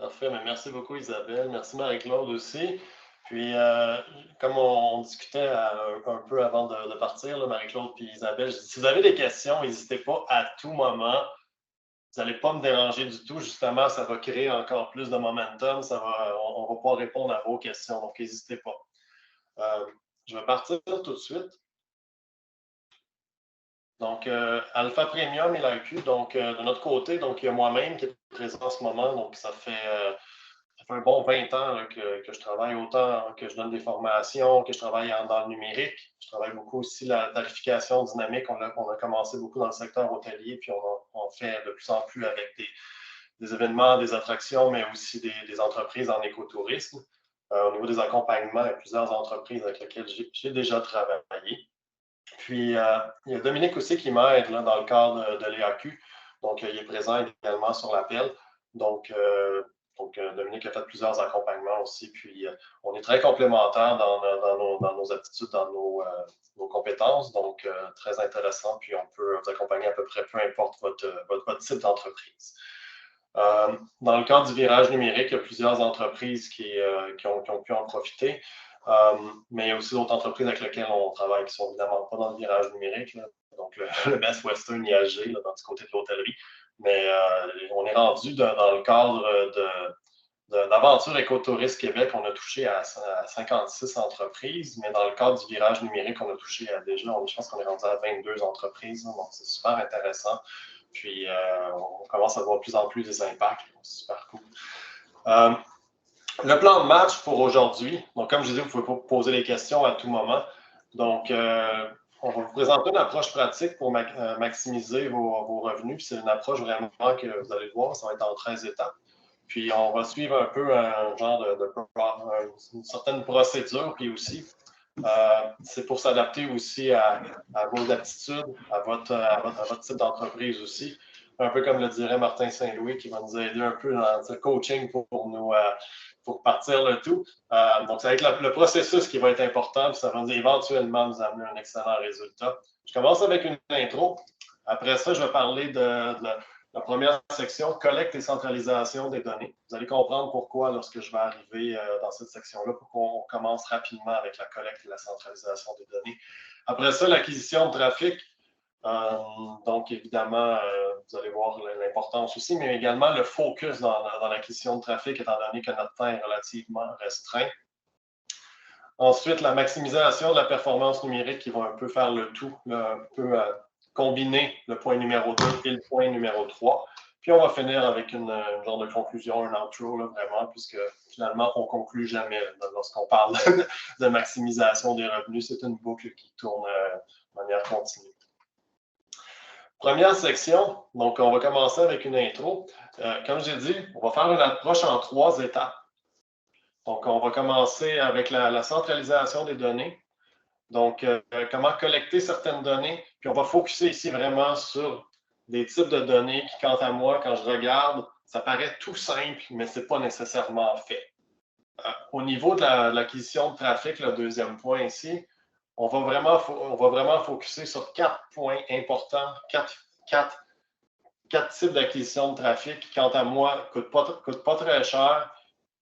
Parfait, mais merci beaucoup Isabelle. Merci Marie-Claude aussi. Puis, comme on discutait un peu avant de partir, Marie-Claude puis Isabelle, je dis, si vous avez des questions, n'hésitez pas à tout moment. Vous n'allez pas me déranger du tout. Justement, ça va créer encore plus de momentum. On va pouvoir répondre à vos questions. Donc, n'hésitez pas. Je vais partir tout de suite. Donc, Alpha Premium et l'AQ. Donc, de notre côté, donc, il y a moi-même qui est présent en ce moment. Donc, ça fait un bon 20 ans là, que je travaille autant, que je donne des formations, que je travaille dans le numérique. Je travaille beaucoup aussi la tarification dynamique. On a commencé beaucoup dans le secteur hôtelier, puis on fait de plus en plus avec des événements, des attractions, mais aussi des entreprises en écotourisme. Au niveau des accompagnements, il y a plusieurs entreprises avec lesquelles j'ai déjà travaillé. Puis, il y a Dominique aussi qui m'aide dans le cadre de l'EAQ. Donc, il est présent également sur l'appel. Donc, Dominique a fait plusieurs accompagnements aussi. Puis, on est très complémentaires dans nos aptitudes, dans nos compétences. Donc, très intéressant. Puis, on peut vous accompagner à peu près peu importe votre type d'entreprise. Dans le cadre du virage numérique, il y a plusieurs entreprises qui ont pu en profiter. Mais il y a aussi d'autres entreprises avec lesquelles on travaille qui ne sont évidemment pas dans le virage numérique, là. Donc le Best Western IAG, là, dans du côté de l'hôtellerie. Mais on est rendu dans le cadre d'Aventure Écotourisme Québec, on a touché à 56 entreprises, mais dans le cadre du virage numérique, on a touché à déjà, je pense qu'on est rendu à 22 entreprises, là, donc c'est super intéressant. Puis on commence à voir de plus en plus des impacts, c'est super cool. Le plan de match pour aujourd'hui, donc comme je disais, vous pouvez poser des questions à tout moment. Donc, on va vous présenter une approche pratique pour maximiser vos revenus. C'est une approche vraiment que vous allez voir, ça va être en 13 étapes. Puis, on va suivre un peu un genre une certaine procédure. Puis aussi, c'est pour s'adapter aussi à vos aptitudes, à votre type d'entreprise aussi. Un peu comme le dirait Martin Saint-Louis, qui va nous aider un peu dans le coaching pour partir le tout. Donc, ça va être le processus qui va être important, puis ça va éventuellement nous amener un excellent résultat. Je commence avec une intro. Après ça, je vais parler de la première section, collecte et centralisation des données. Vous allez comprendre pourquoi lorsque je vais arriver dans cette section-là, pourquoi on commence rapidement avec la collecte et la centralisation des données. Après ça, l'acquisition de trafic. Donc, évidemment, vous allez voir l'importance aussi, mais également le focus dans l'acquisition de trafic, étant donné que notre temps est relativement restreint. Ensuite, la maximisation de la performance numérique qui va un peu faire le tout, là, un peu combiner le point numéro 2 et le point numéro 3. Puis, on va finir avec une genre de conclusion, un outro, là, vraiment, puisque finalement, on ne conclut jamais lorsqu'on parle de maximisation des revenus. C'est une boucle qui tourne de manière continue. Première section, donc on va commencer avec une intro. Comme j'ai dit, on va faire une approche en 3 étapes. Donc, on va commencer avec la centralisation des données. Donc, comment collecter certaines données. Puis, on va focuser ici vraiment sur des types de données qui, quant à moi, quand je regarde, ça paraît tout simple, mais ce n'est pas nécessairement fait. Au niveau de l'acquisition de trafic, le deuxième point ici, on va vraiment focuser sur 4 points importants, 4 types d'acquisition de trafic qui, quant à moi, ne coûtent pas très cher,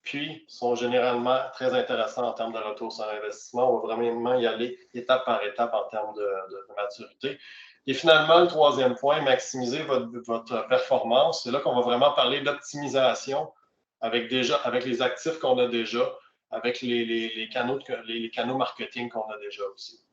puis sont généralement très intéressants en termes de retour sur investissement. On va vraiment y aller étape par étape en termes de maturité. Et finalement, le troisième point, maximiser votre performance. C'est là qu'on va vraiment parler d'optimisation avec les actifs qu'on a déjà, avec les canaux marketing qu'on a déjà aussi.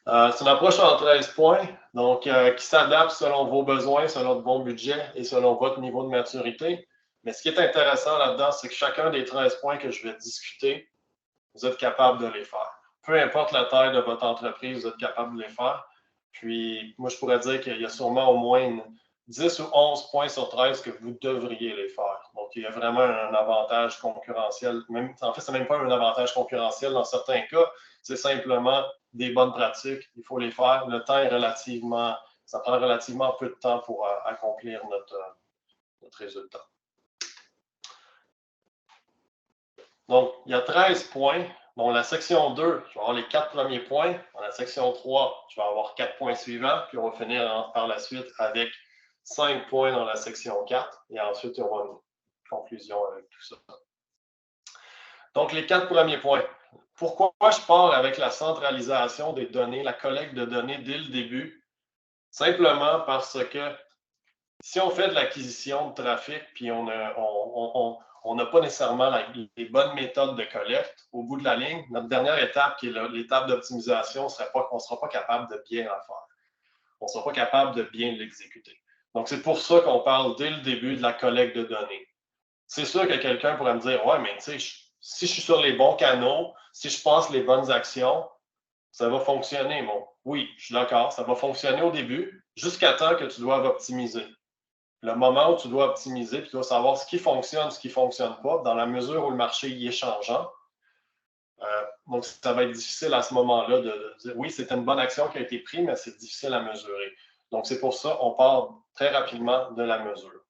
C'est une approche en 13 points, donc qui s'adapte selon vos besoins, selon vos budgets et selon votre niveau de maturité. Mais ce qui est intéressant là-dedans, c'est que chacun des 13 points que je vais discuter, vous êtes capable de les faire. Peu importe la taille de votre entreprise, vous êtes capable de les faire. Puis, moi, je pourrais dire qu'il y a sûrement au moins 10 ou 11 points sur 13 que vous devriez les faire. Donc, il y a vraiment un avantage concurrentiel. En fait, ce n'est même pas un avantage concurrentiel dans certains cas. C'est simplement des bonnes pratiques. Il faut les faire. Le temps est ça prend relativement peu de temps pour accomplir notre résultat. Donc, il y a 13 points. Dans la section 2, je vais avoir les 4 premiers points. Dans la section 3, je vais avoir 4 points suivants. Puis, on va finir par la suite avec 5 points dans la section 4. Et ensuite, il y aura conclusion avec tout ça. Donc, les 4 premiers points. Pourquoi je pars avec la centralisation des données, la collecte de données dès le début? Simplement parce que si on fait de l'acquisition de trafic, puis on n'a pas nécessairement les bonnes méthodes de collecte, au bout de la ligne, notre dernière étape, qui est l'étape d'optimisation, on ne sera pas capable de bien la faire. On ne sera pas capable de bien l'exécuter. Donc, c'est pour ça qu'on parle dès le début de la collecte de données. C'est sûr que quelqu'un pourrait me dire, ouais, mais tu sais, si je suis sur les bons canaux, si je passe les bonnes actions, ça va fonctionner. Bon, oui, je suis d'accord, ça va fonctionner au début, jusqu'à temps que tu doives optimiser. Le moment où tu dois optimiser, puis tu dois savoir ce qui fonctionne, ce qui ne fonctionne pas, dans la mesure où le marché y est changeant. Donc, ça va être difficile à ce moment-là de dire, oui, c'est une bonne action qui a été prise, mais c'est difficile à mesurer. Donc, c'est pour ça qu'on part très rapidement de la mesure.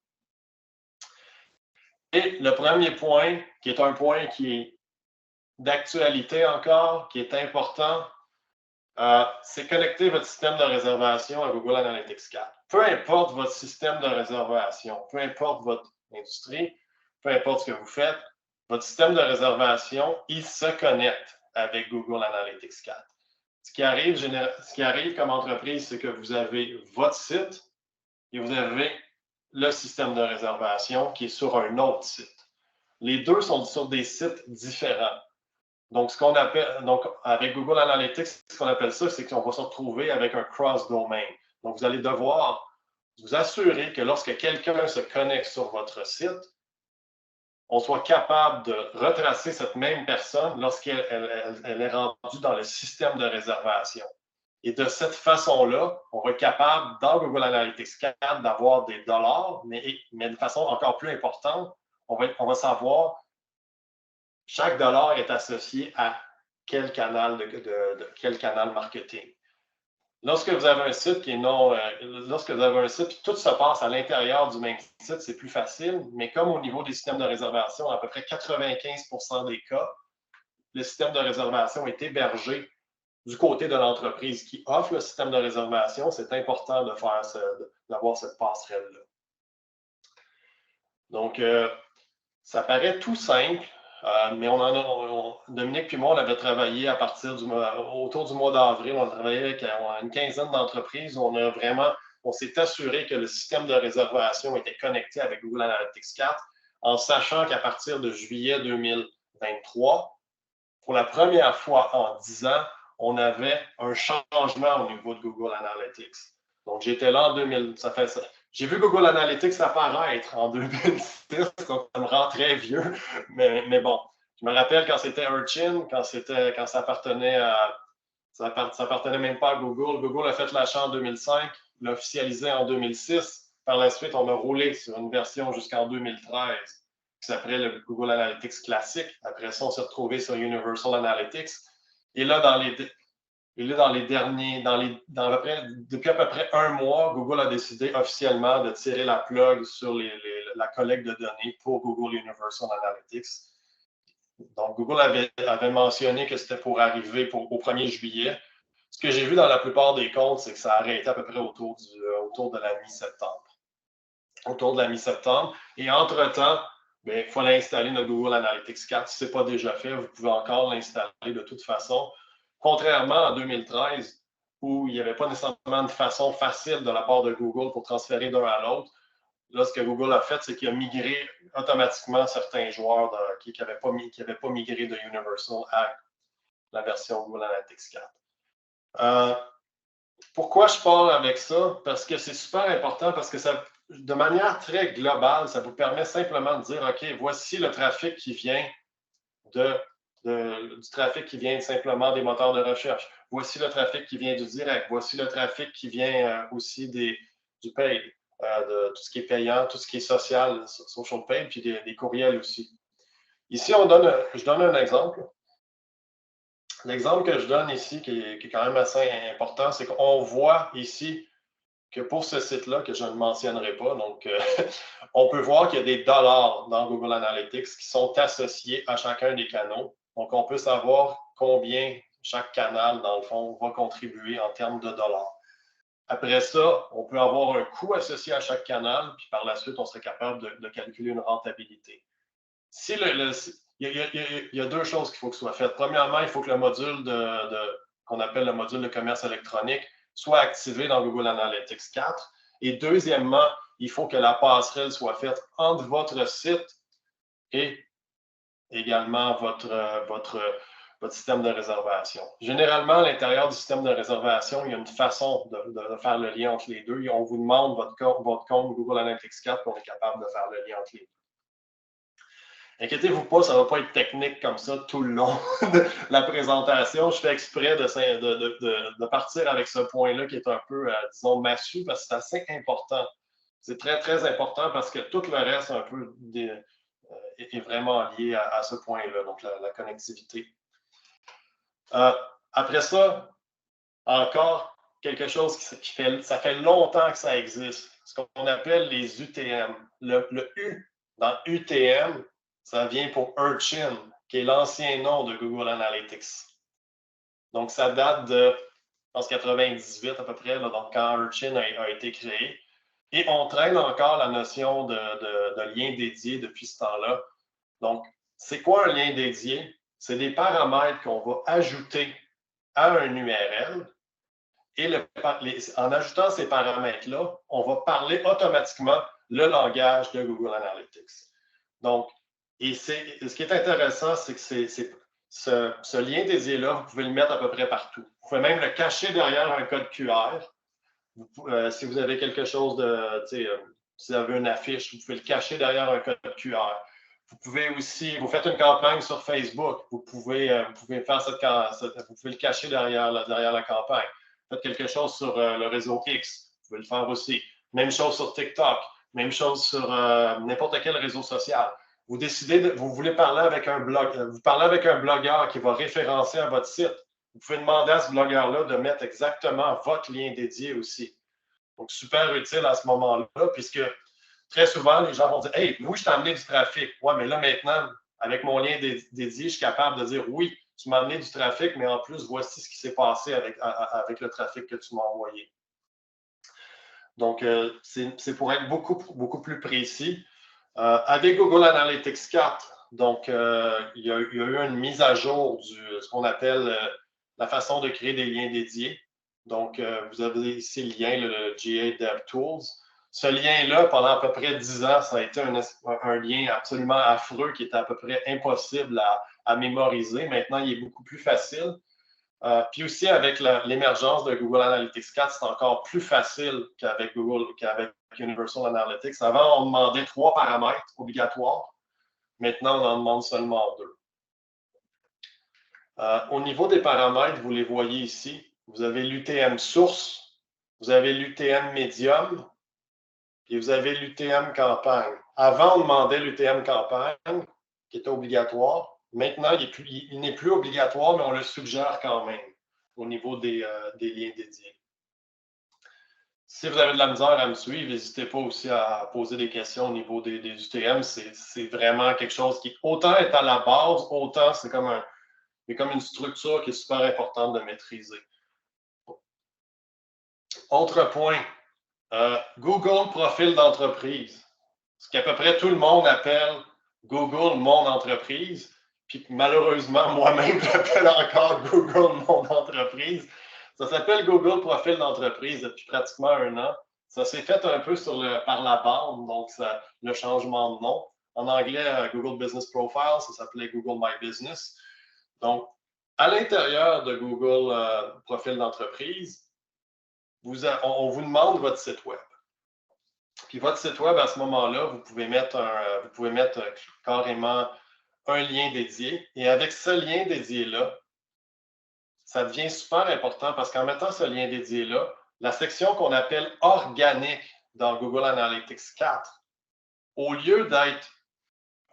Et le premier point, qui est un point qui est d'actualité encore, qui est important, c'est connecter votre système de réservation à Google Analytics 4. Peu importe votre système de réservation, peu importe votre industrie, peu importe ce que vous faites, votre système de réservation, il se connecte avec Google Analytics 4. Ce qui arrive comme entreprise, c'est que vous avez votre site et vous avez le système de réservation qui est sur un autre site. Les deux sont sur des sites différents. Donc, avec Google Analytics, ce qu'on appelle ça, c'est qu'on va se retrouver avec un cross-domain. Donc, vous allez devoir vous assurer que lorsque quelqu'un se connecte sur votre site, on soit capable de retracer cette même personne lorsqu'elle est rendue dans le système de réservation. Et de cette façon-là, on va être capable, dans Google Analytics 4, d'avoir des dollars, mais de façon encore plus importante, on va savoir chaque dollar est associé à quel canal, quel canal marketing. Lorsque vous avez un site qui est lorsque vous avez un site, puis tout se passe à l'intérieur du même site, c'est plus facile, mais comme au niveau des systèmes de réservation, à peu près 95% des cas, le système de réservation est hébergé du côté de l'entreprise qui offre le système de réservation. C'est important d'avoir cette passerelle-là. Donc, ça paraît tout simple, mais Dominique et moi, on avait travaillé autour du mois d'avril, on a travaillé avec une quinzaine d'entreprises. On s'est assuré que le système de réservation était connecté avec Google Analytics 4, en sachant qu'à partir de juillet 2023, pour la première fois en 10 ans, on avait un changement au niveau de Google Analytics. Donc, j'étais là en 2000, j'ai vu Google Analytics apparaître en 2006, donc ça me rend très vieux, mais bon, je me rappelle quand c'était Urchin, quand ça appartenait même pas à Google. Google a fait l'achat en 2005, l'a officialisé en 2006. Par la suite, on a roulé sur une version jusqu'en 2013 qui s'appelait le Google Analytics classique. Après ça, on s'est retrouvé sur Universal Analytics. Et là, depuis à peu près un mois, Google a décidé officiellement de tirer la plug sur la collecte de données pour Google Universal Analytics. Donc, Google avait mentionné que c'était pour arriver au 1er juillet. Ce que j'ai vu dans la plupart des comptes, c'est que ça a arrêté à peu près autour de la mi-septembre. Autour de la mi-septembre. Et entre-temps, il fallait installer notre Google Analytics 4. Si ce n'est pas déjà fait, vous pouvez encore l'installer de toute façon. Contrairement à 2013, où il n'y avait pas nécessairement de façon facile de la part de Google pour transférer d'un à l'autre, là, ce que Google a fait, c'est qu'il a migré automatiquement certains joueurs qui n'avaient pas migré de Universal à la version Google Analytics 4. Pourquoi je parle avec ça? Parce que c'est super important, parce que de manière très globale, ça vous permet simplement de dire, OK, voici le trafic qui vient du trafic qui vient simplement des moteurs de recherche. Voici le trafic qui vient du direct. Voici le trafic qui vient aussi du paid, de tout ce qui est payant, tout ce qui est social paid, puis des courriels aussi. Ici, je donne un exemple. L'exemple que je donne ici, qui est quand même assez important, c'est qu'on voit ici que pour ce site-là, que je ne mentionnerai pas, donc on peut voir qu'il y a des dollars dans Google Analytics qui sont associés à chacun des canaux. Donc, on peut savoir combien chaque canal, dans le fond, va contribuer en termes de dollars. Après ça, on peut avoir un coût associé à chaque canal, puis par la suite, on serait capable de calculer une rentabilité. Il y a deux choses qu'il faut que soit faites. Premièrement, il faut que le module qu'on appelle le module de commerce électronique soit activé dans Google Analytics 4. Et deuxièmement, il faut que la passerelle soit faite entre votre site et également votre système de réservation. Généralement, à l'intérieur du système de réservation, il y a une façon de faire le lien entre les deux. Et on vous demande votre compte Google Analytics 4 pour être capable de faire le lien entre les deux. Inquiétez-vous pas, ça ne va pas être technique comme ça tout le long de la présentation. Je fais exprès de partir avec ce point-là qui est un peu, disons, massu, parce que c'est assez important. C'est très, très important parce que tout le reste un peu est vraiment lié à ce point-là, donc la connectivité. Après ça, encore quelque chose ça fait longtemps que ça existe, ce qu'on appelle les UTM. Le U dans UTM, ça vient pour Urchin, qui est l'ancien nom de Google Analytics. Donc, ça date de, je pense, 98 à peu près, là, donc quand Urchin a été créé. Et on traîne encore la notion de lien dédié depuis ce temps-là. Donc, c'est quoi un lien dédié? C'est des paramètres qu'on va ajouter à un URL. Et en ajoutant ces paramètres-là, on va parler automatiquement le langage de Google Analytics. Donc, et ce qui est intéressant, c'est que ce lien dédié-là, vous pouvez le mettre à peu près partout. Vous pouvez même le cacher derrière un code QR. Si vous avez quelque chose si vous avez une affiche, vous pouvez le cacher derrière un code QR. Vous pouvez aussi, vous faites une campagne sur Facebook, vous pouvez faire vous pouvez le cacher derrière la campagne. Faites quelque chose sur le réseau X, vous pouvez le faire aussi. Même chose sur TikTok, même chose sur n'importe quel réseau social. Vous décidez, vous voulez parler avec vous parlez avec un blogueur qui va référencer à votre site. Vous pouvez demander à ce blogueur-là de mettre exactement votre lien dédié aussi. Donc, super utile à ce moment-là, puisque très souvent, les gens vont dire « Hey, oui, je t'ai amené du trafic. Ouais, mais là, maintenant, avec mon lien dédié, je suis capable de dire « Oui, tu m'as amené du trafic, mais en plus, voici ce qui s'est passé avec le trafic que tu m'as envoyé. » Donc, c'est pour être beaucoup, beaucoup plus précis. Avec Google Analytics 4, donc, il y a eu une mise à jour de ce qu'on appelle la façon de créer des liens dédiés. Donc, vous avez ici le lien, le GA DevTools. Ce lien-là, pendant à peu près 10 ans, ça a été un lien absolument affreux qui était à peu près impossible à mémoriser. Maintenant, il est beaucoup plus facile. Puis aussi, avec l'émergence de Google Analytics 4, c'est encore plus facile qu'avec Universal Analytics. Avant, on demandait 3 paramètres obligatoires. Maintenant, on en demande seulement 2. Au niveau des paramètres, vous les voyez ici. Vous avez l'UTM source, vous avez l'UTM médium et vous avez l'UTM campagne. Avant, on demandait l'UTM campagne, qui était obligatoire. Maintenant, il n'est plus obligatoire, mais on le suggère quand même au niveau des liens dédiés. Si vous avez de la misère à me suivre, n'hésitez pas aussi à poser des questions au niveau des UTM. C'est vraiment quelque chose qui, autant est à la base, autant c'est comme une structure qui est super importante de maîtriser. Autre point, Google Profil d'entreprise. Ce qu'à peu près tout le monde appelle Google Mon Entreprise. Puis malheureusement, moi-même, j'appelle encore Google Mon Entreprise. Ça s'appelle Google Profil d'entreprise depuis pratiquement 1 an. Ça s'est fait un peu par la bande, donc le changement de nom. En anglais, Google Business Profile, ça s'appelait Google My Business. Donc, à l'intérieur de Google Profil d'entreprise, on vous demande votre site web. Puis votre site web, à ce moment-là, vous pouvez mettre carrément un lien dédié. Et avec ce lien dédié-là, ça devient super important parce qu'en mettant ce lien dédié-là, la section qu'on appelle organique dans Google Analytics 4, au lieu d'être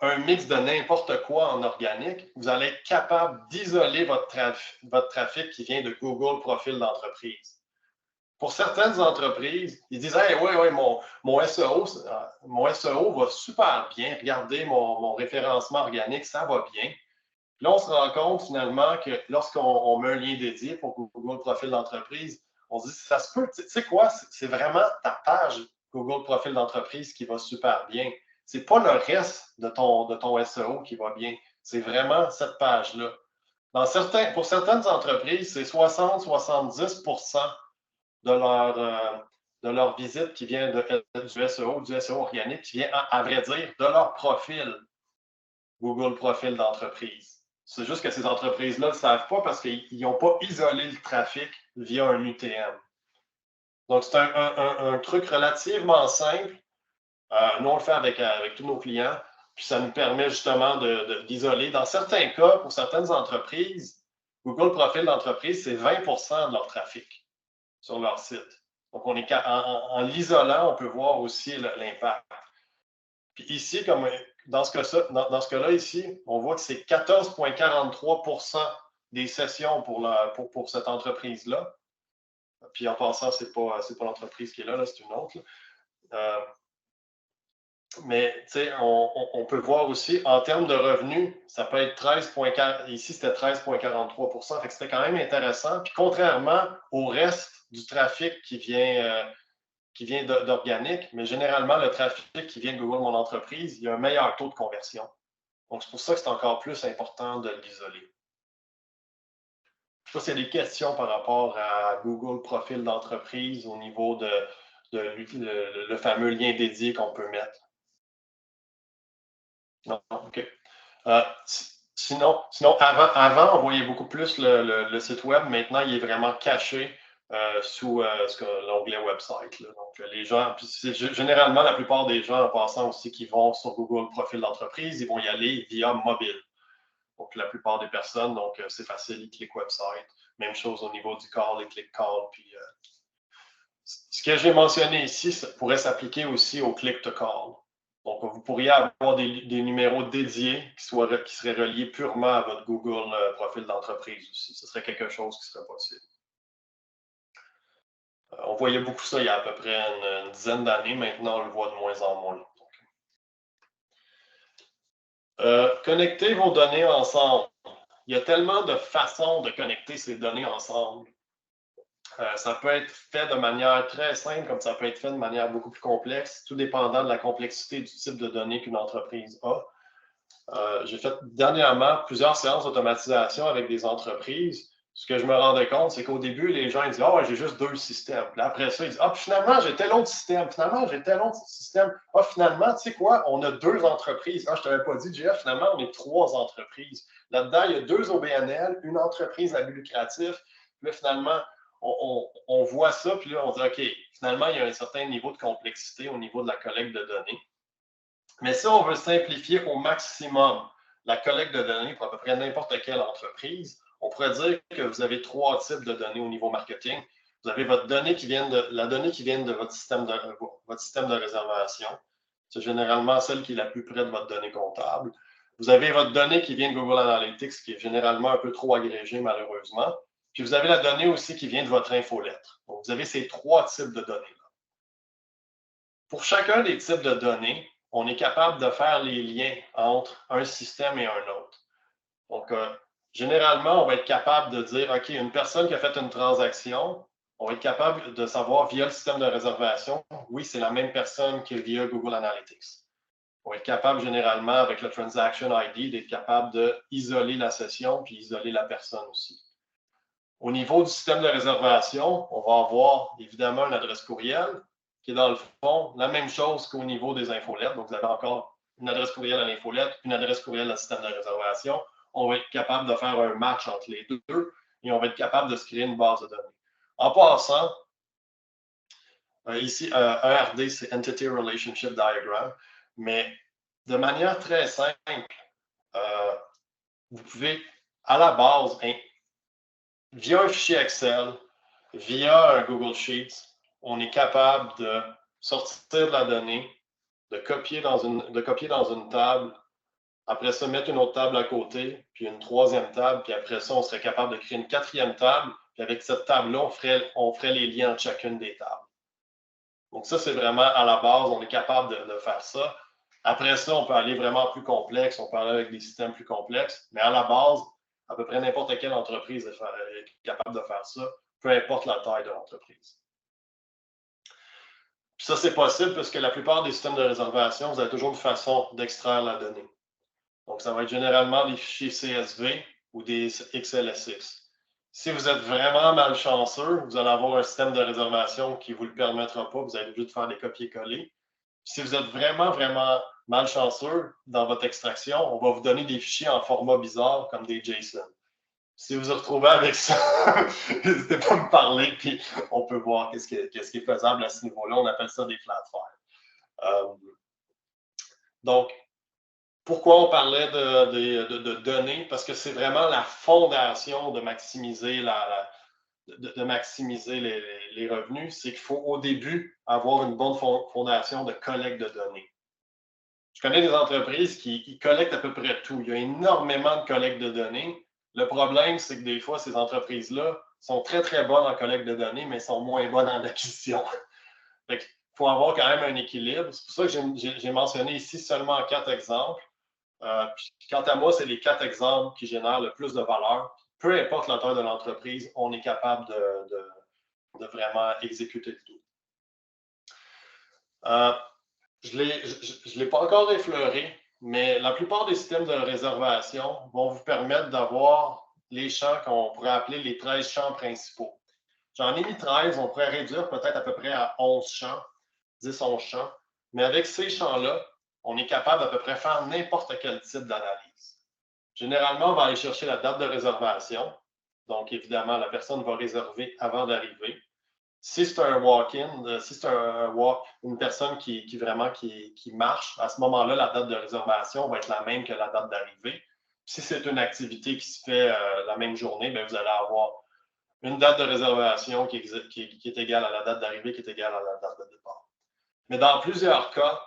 un mix de n'importe quoi en organique, vous allez être capable d'isoler votre trafic qui vient de Google Profil d'entreprise. Pour certaines entreprises, ils disent hey, « Oui, mon SEO va super bien. Regardez mon référencement organique, ça va bien. » Là, on se rend compte finalement que lorsqu'on met un lien dédié pour Google Profil d'entreprise, On se dit, ça se peut, tu sais quoi, c'est vraiment ta page Google Profil d'entreprise qui va super bien. Ce n'est pas le reste de ton SEO qui va bien. C'est vraiment cette page-là. Pour certaines entreprises, c'est 60-70% de leur visite qui vient du SEO organique, qui vient, à vrai dire, de leur profil Google Profil d'entreprise. C'est juste que ces entreprises-là ne le savent pas parce qu'ils n'ont pas isolé le trafic via un UTM. Donc, c'est un truc relativement simple. Nous, on le fait avec tous nos clients. Puis, ça nous permet justement d'isoler. Dans certains cas, pour certaines entreprises, Google Profil d'entreprise, c'est 20% de leur trafic sur leur site. Donc, en l'isolant, on peut voir aussi l'impact. Puis ici, comme dans ce cas-là, ici, on voit que c'est 14,43% des sessions pour cette entreprise-là. Puis en passant, ce n'est pas l'entreprise qui est là, c'est une autre. Mais on peut voir aussi, en termes de revenus, ça peut être 13,4%. Ici, c'était 13,43%. Fait que c'était quand même intéressant. Puis contrairement au reste du trafic qui vient d'organique, mais généralement, le trafic qui vient de Google Mon Entreprise, il y a un meilleur taux de conversion. Donc, c'est pour ça que c'est encore plus important de l'isoler. Je ne sais pas s'il y a des questions par rapport à Google Profil d'entreprise au niveau de le fameux lien dédié qu'on peut mettre. Non, OK. Sinon avant, on voyait beaucoup plus le site web. Maintenant, il est vraiment caché sous l'onglet website. Là. Donc, les gens, généralement, la plupart des gens, en passant aussi, qui vont sur Google Profil d'entreprise, ils vont y aller via mobile. Donc, la plupart des personnes, donc c'est facile, ils cliquent website. Même chose au niveau du call, ils cliquent call. Puis, ce que j'ai mentionné ici, ça pourrait s'appliquer aussi au click to call. Donc, vous pourriez avoir des numéros dédiés qui seraient reliés purement à votre Google Profil d'entreprise aussi. Ce serait quelque chose qui serait possible. On voyait beaucoup ça il y a à peu près une dizaine d'années. Maintenant, on le voit de moins en moins. Connecter vos données ensemble. Il y a tellement de façons de connecter ces données ensemble. Ça peut être fait de manière très simple, comme ça peut être fait de manière beaucoup plus complexe, tout dépendant de la complexité du type de données qu'une entreprise a. J'ai fait dernièrement plusieurs séances d'automatisation avec des entreprises. Ce que je me rendais compte, c'est qu'au début, les gens ils disent « Ah, oh, j'ai juste 2 systèmes. » Puis après ça, ils disent « Ah, finalement, j'ai tel autre système. Finalement, j'ai tel autre système. Ah, finalement, tu sais quoi, on a 2 entreprises. Ah, je ne t'avais pas dit, JF, finalement, on est 3 entreprises. Là-dedans, il y a 2 OBNL, une entreprise à but lucratif. Puis là, finalement, on voit ça, puis là, on dit OK, finalement, il y a un certain niveau de complexité au niveau de la collecte de données. Mais si on veut simplifier au maximum la collecte de données pour à peu près n'importe quelle entreprise, on pourrait dire que vous avez 3 types de données au niveau marketing. Vous avez la donnée qui vient de votre système de réservation. C'est généralement celle qui est la plus près de votre donnée comptable. Vous avez votre donnée qui vient de Google Analytics, qui est généralement un peu trop agrégée, malheureusement. Puis vous avez la donnée aussi qui vient de votre infolettre. Donc, vous avez ces 3 types de données-là. Pour chacun des types de données, on est capable de faire les liens entre un système et un autre. Donc, généralement, on va être capable de dire, OK, une personne qui a fait une transaction, on va être capable de savoir via le système de réservation, oui, c'est la même personne que via Google Analytics. On va être capable généralement, avec le Transaction ID, d'être capable d'isoler la session puis isoler la personne aussi. Au niveau du système de réservation, on va avoir évidemment une adresse courriel qui est dans le fond la même chose qu'au niveau des infolettes. Donc, vous avez encore une adresse courriel à l'infolette, une adresse courriel au système de réservation. On va être capable de faire un match entre les deux et on va être capable de se créer une base de données. En passant, ici, ERD, c'est Entity Relationship Diagram, mais de manière très simple, vous pouvez, à la base, via un fichier Excel, via un Google Sheets, on est capable de sortir de la donnée, de copier dans une table, après ça, mettre une autre table à côté, puis une troisième table, puis après ça, on serait capable de créer une 4e table, puis avec cette table-là, on ferait les liens entre chacune des tables. Donc ça, c'est vraiment à la base, on est capable de faire ça. Après ça, on peut aller vraiment plus complexe, on peut aller avec des systèmes plus complexes, mais à la base, à peu près n'importe quelle entreprise est capable de faire ça, peu importe la taille de l'entreprise. Puis ça, c'est possible parce que la plupart des systèmes de réservation, vous avez toujours une façon d'extraire la donnée. Donc, ça va être généralement des fichiers CSV ou des XLSX. Si vous êtes vraiment malchanceux, vous allez avoir un système de réservation qui ne vous le permettra pas. Vous allez juste faire des copier-coller. Si vous êtes vraiment, vraiment malchanceux dans votre extraction, on va vous donner des fichiers en format bizarre comme des JSON. Si vous vous retrouvez avec ça, n'hésitez pas à me parler, puis on peut voir qu'est-ce qui est faisable à ce niveau-là. On appelle ça des flat files. Donc, pourquoi on parlait de données? Parce que c'est vraiment la fondation de maximiser, les revenus. C'est qu'il faut au début avoir une bonne fondation de collecte de données. Je connais des entreprises qui collectent à peu près tout. Il y a énormément de collecte de données. Le problème, c'est que des fois, ces entreprises-là sont très, très bonnes en collecte de données, mais sont moins bonnes en acquisition. Il faut avoir quand même un équilibre. C'est pour ça que j'ai mentionné ici seulement 4 exemples. Puis, quant à moi, c'est les 4 exemples qui génèrent le plus de valeur. Peu importe la taille de l'entreprise, on est capable de vraiment exécuter le tout. Je ne l'ai pas encore effleuré, mais la plupart des systèmes de réservation vont vous permettre d'avoir les champs qu'on pourrait appeler les 13 champs principaux. J'en ai mis 13, on pourrait réduire peut-être à peu près à 11 champs, 10-11 champs. Mais avec ces champs-là, on est capable d'à peu près faire n'importe quel type d'analyse. Généralement, on va aller chercher la date de réservation. Donc, évidemment, la personne va réserver avant d'arriver. Si c'est un walk-in, si c'est une personne qui marche, à ce moment-là, la date de réservation va être la même que la date d'arrivée. Si c'est une activité qui se fait la même journée, bien, vous allez avoir une date de réservation qui est égale à la date d'arrivée, qui est égale à la date de départ. Mais dans plusieurs cas,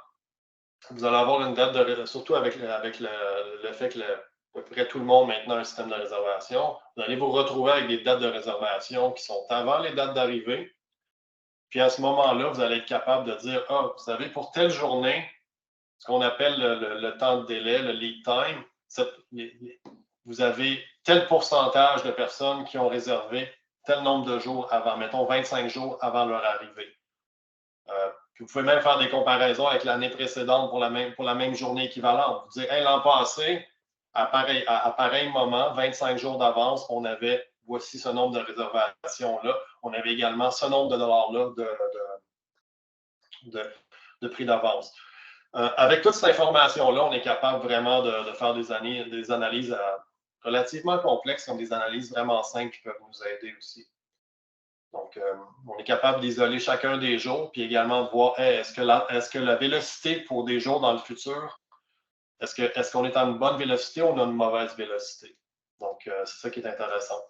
vous allez avoir une date de surtout avec le fait que à peu près tout le monde maintenant a un système de réservation, vous allez vous retrouver avec des dates de réservation qui sont avant les dates d'arrivée. Puis à ce moment-là, vous allez être capable de dire, ah, vous savez, pour telle journée, ce qu'on appelle le temps de délai, le lead time, vous avez tel pourcentage de personnes qui ont réservé tel nombre de jours avant, mettons 25 jours avant leur arrivée. Puis vous pouvez même faire des comparaisons avec l'année précédente pour la même journée équivalente. Vous dites, hey, l'an passé, à pareil moment, 25 jours d'avance, on avait voici ce nombre de réservations-là. On avait également ce nombre de dollars-là de prix d'avance. Avec toute cette information-là, on est capable vraiment de faire des analyses relativement complexes, comme des analyses vraiment simples qui peuvent nous aider aussi. Donc, on est capable d'isoler chacun des jours, puis également de voir, hey, est-ce que la vélocité pour des jours dans le futur, est-ce qu'on est à une bonne vélocité ou on a une mauvaise vélocité? Donc, c'est ça qui est intéressant.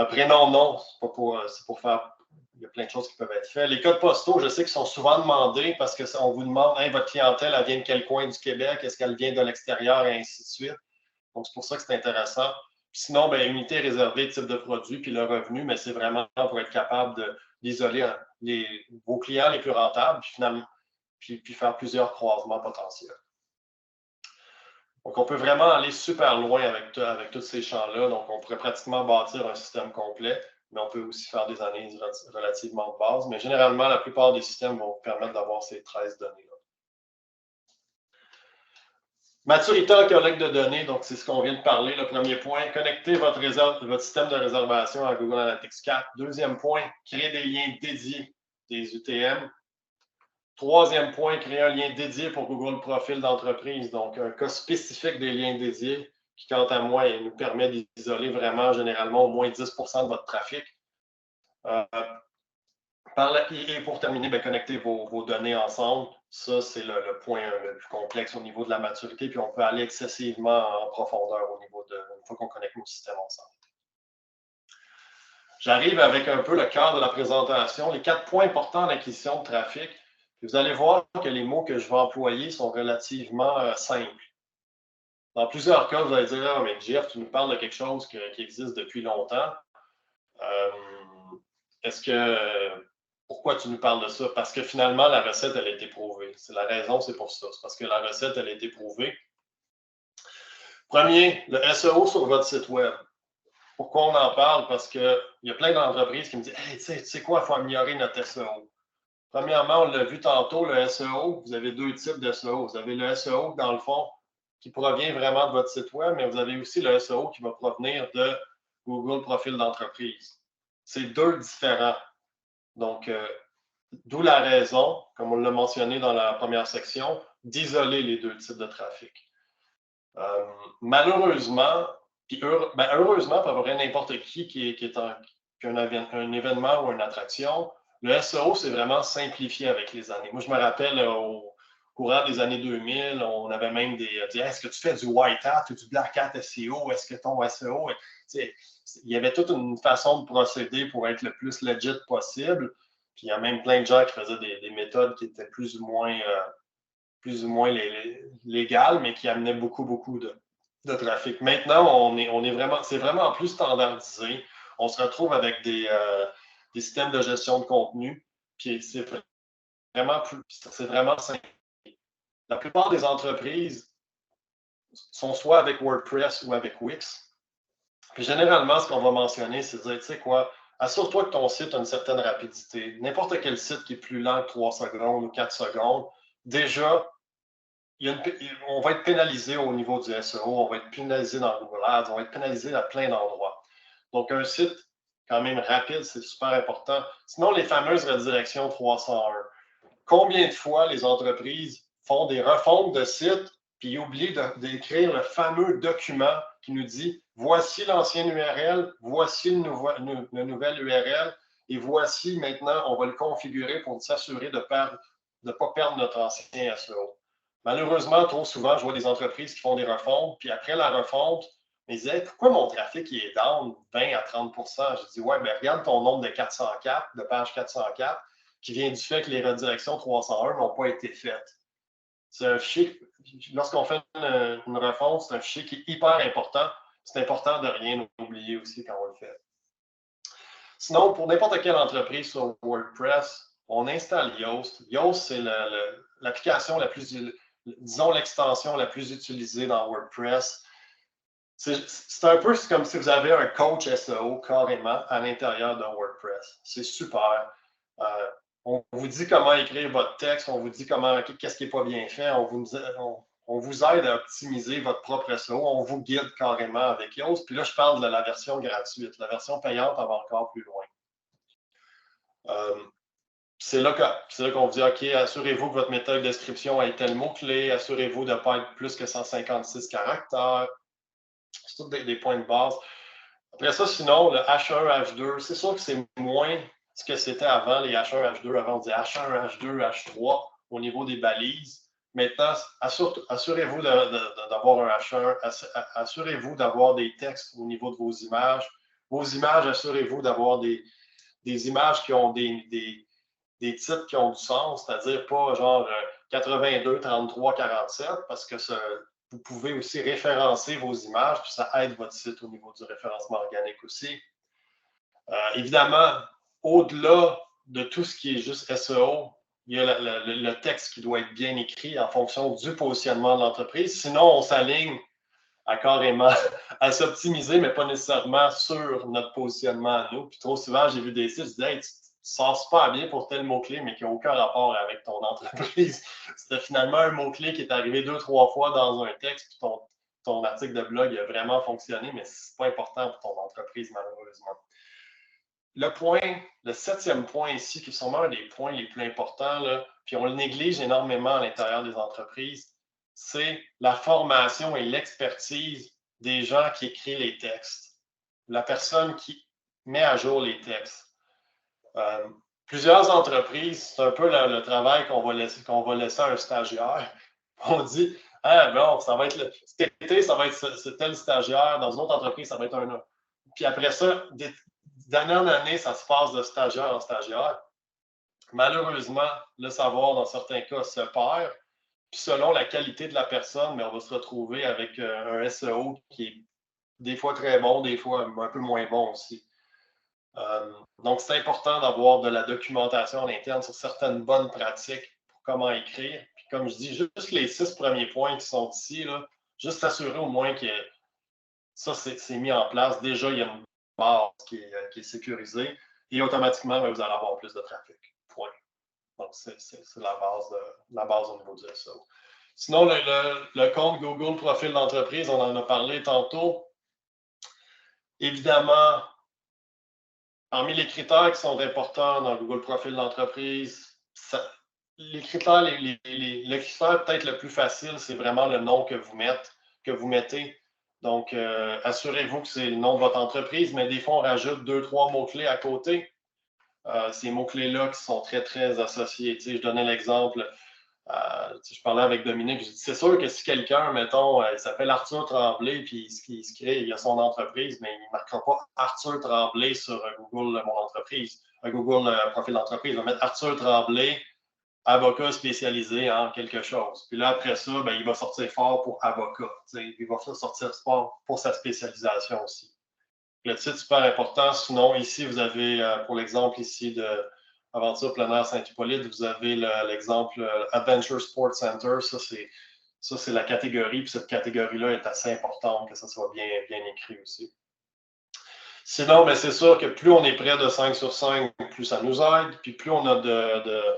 Prénom, nom, c'est pour faire. Il y a plein de choses qui peuvent être faites. Les codes postaux, je sais qu'ils sont souvent demandés parce qu'on vous demande, hey, votre clientèle, elle vient de quel coin du Québec? Est-ce qu'elle vient de l'extérieur? Et ainsi de suite. Donc, c'est pour ça que c'est intéressant. Puis sinon, bien, unité réservée, type de produit, puis le revenu, mais c'est vraiment pour être capable d'isoler vos clients les plus rentables, puis finalement, puis faire plusieurs croisements potentiels. Donc, on peut vraiment aller super loin avec tous ces champs-là. Donc, on pourrait pratiquement bâtir un système complet, mais on peut aussi faire des analyses relativement de base. Mais généralement, la plupart des systèmes vont vous permettre d'avoir ces 13 données-là. Maturité en collecte de données, donc c'est ce qu'on vient de parler. Le premier point, connecter votre système de réservation à Google Analytics 4. Deuxième point, créer des liens dédiés, des UTM. Troisième point, créer un lien dédié pour Google Profil d'entreprise, donc un cas spécifique des liens dédiés qui, quant à moi, nous permet d'isoler vraiment généralement au moins 10 de votre trafic. Et pour terminer, bien, connecter vos données ensemble. Ça, c'est le point le plus complexe au niveau de la maturité, puis on peut aller excessivement en profondeur au niveau une fois qu'on connecte nos systèmes ensemble. J'arrive avec un peu le cœur de la présentation, les 4 points importants d'acquisition de trafic. Vous allez voir que les mots que je vais employer sont relativement simples. Dans plusieurs cas, vous allez dire, ah, mais Jeff, tu nous parles de quelque chose qui existe depuis longtemps. Pourquoi tu nous parles de ça? Parce que finalement, la recette, elle a été prouvée. C'est la raison, c'est pour ça. C'est parce que la recette, elle a été prouvée. Premier, le SEO sur votre site web. pourquoi on en parle? Parce qu'il y a plein d'entreprises qui me disent hey, tu sais quoi, il faut améliorer notre SEO. Premièrement, on l'a vu tantôt, le SEO, vous avez deux types de SEO. Vous avez le SEO, dans le fond, qui provient vraiment de votre site web, mais vous avez aussi le SEO qui va provenir de Google Profil d'entreprise. C'est deux différents. Donc, d'où la raison, comme on l'a mentionné dans la première section, d'isoler les deux types de trafic. Malheureusement, puis heureusement, pour vrai, n'importe qui est un événement ou une attraction, le SEO, c'est vraiment simplifié avec les années. Moi, je me rappelle au courant des années 2000, on avait même est-ce que tu fais du white hat ou du black hat SEO? Est-ce que ton SEO... Il y avait toute une façon de procéder pour être le plus legit possible. Puis il y a même plein de gens qui faisaient des méthodes qui étaient plus ou moins légales, mais qui amenaient beaucoup de trafic. Maintenant, c'est vraiment plus standardisé. On se retrouve avec des systèmes de gestion de contenu, puis c'est vraiment simple. La plupart des entreprises sont soit avec WordPress ou avec Wix. Puis généralement, ce qu'on va mentionner, c'est de dire, tu sais quoi, assure-toi que ton site a une certaine rapidité. N'importe quel site qui est plus lent que 3 secondes ou 4 secondes, déjà, on va être pénalisé au niveau du SEO, on va être pénalisé dans Google Ads, on va être pénalisé à plein d'endroits. Donc, un site quand même rapide, c'est super important. Sinon, les fameuses redirections 301. Combien de fois les entreprises font des refontes de sites puis oublient d'écrire le fameux document qui nous dit voici l'ancienne URL, voici le nouvel URL et voici maintenant, on va le configurer pour s'assurer de ne pas perdre notre ancien SEO. Malheureusement, trop souvent, je vois des entreprises qui font des refontes, puis après la refonte, ils disent hey, pourquoi mon trafic est down 20 à 30 Je dis ouais, ben regarde ton nombre de 404, de page 404, qui vient du fait que les redirections 301 n'ont pas été faites. C'est un fichier, lorsqu'on fait une refonte, c'est un fichier qui est hyper important. C'est important de rien oublier aussi quand on le fait. Sinon, pour n'importe quelle entreprise sur WordPress, on installe Yoast. Yoast, c'est l'application la plus, disons, l'extension la plus utilisée dans WordPress. C'est un peu comme si vous avez un coach SEO carrément à l'intérieur de WordPress. C'est super. On vous dit comment écrire votre texte, on vous dit qu'est-ce qui n'est pas bien fait, on vous aide à optimiser votre propre SEO, on vous guide carrément avec Yoast. Puis là, je parle de la version gratuite. La version payante, on va encore plus loin. C'est là qu'on vous dit, OK, assurez-vous que votre méthode de description ait tel mot-clé, assurez-vous de ne pas être plus que 156 caractères. C'est tous des points de base. Après ça, sinon, le H1, H2, c'est sûr que c'est moins ce que c'était avant, les H1, H2. Avant, on disait H1, H2, H3 au niveau des balises. Maintenant, assurez-vous d'avoir un H1, assurez-vous d'avoir des textes au niveau de vos images. Vos images, assurez-vous d'avoir des images qui ont des titres qui ont du sens, c'est-à-dire pas genre 82, 33, 47, parce que vous pouvez aussi référencer vos images, puis ça aide votre site au niveau du référencement organique aussi. Évidemment, au-delà de tout ce qui est juste SEO, il y a le texte qui doit être bien écrit en fonction du positionnement de l'entreprise. Sinon, on s'aligne carrément à s'optimiser, mais pas nécessairement sur notre positionnement à nous. Puis trop souvent, j'ai vu des sites, je disais, hey, tu sors super bien pour tel mot-clé, mais qui n'a aucun rapport avec ton entreprise. C'était finalement un mot-clé qui est arrivé 2-3 fois dans un texte, puis ton article de blog a vraiment fonctionné, mais ce n'est pas important pour ton entreprise, malheureusement. Le 7e point ici, qui est sûrement un des points les plus importants, là, puis on le néglige énormément à l'intérieur des entreprises, c'est la formation et l'expertise des gens qui écrivent les textes. La personne qui met à jour les textes. Plusieurs entreprises, c'est un peu le travail qu'on va laisser à un stagiaire. On dit, ah bon, ça va être cet été, ça va être tel stagiaire, dans une autre entreprise, ça va être un autre. Puis après ça, d'année en année, ça se passe de stagiaire en stagiaire. Malheureusement, le savoir, dans certains cas, se perd. Puis selon la qualité de la personne, mais on va se retrouver avec un SEO qui est des fois très bon, des fois un peu moins bon aussi. Donc, c'est important d'avoir de la documentation en interne sur certaines bonnes pratiques pour comment écrire. Puis comme je dis, juste les 6 premiers points qui sont ici, là, juste s'assurer au moins que ça, c'est mis en place. Déjà, il y a une base qui est sécurisée et automatiquement, vous allez avoir plus de trafic. Point. Donc, c'est la base au niveau du SEO. Sinon, le compte Google Profil d'entreprise, on en a parlé tantôt. Évidemment, parmi les critères qui sont importants dans Google Profil d'entreprise, le critère peut-être le plus facile, c'est vraiment le nom que vous mettez. Donc, assurez-vous que c'est le nom de votre entreprise, mais des fois, on rajoute 2-3 mots-clés à côté. Ces mots-clés-là qui sont très, très associés. Tu sais, je donnais l'exemple, je parlais avec Dominique, je dis, c'est sûr que si quelqu'un, mettons, il s'appelle Arthur Tremblay, puis il a son entreprise, mais il ne marquera pas Arthur Tremblay sur Google Mon Entreprise, Google Profil d'entreprise. Il va mettre Arthur Tremblay, avocat spécialisé en quelque chose. Puis là, après ça, ben, il va sortir fort pour avocat. Il va sortir fort pour sa spécialisation aussi. Le titre, super important. Sinon, ici, vous avez, pour l'exemple ici de Aventure Plein Air Saint-Hippolyte, vous avez l'exemple Adventure Sports Center. Ça, c'est la catégorie. Puis cette catégorie-là est assez importante, que ça soit bien écrit aussi. Sinon, ben, c'est sûr que plus on est près de 5 sur 5, plus ça nous aide. Puis plus on a de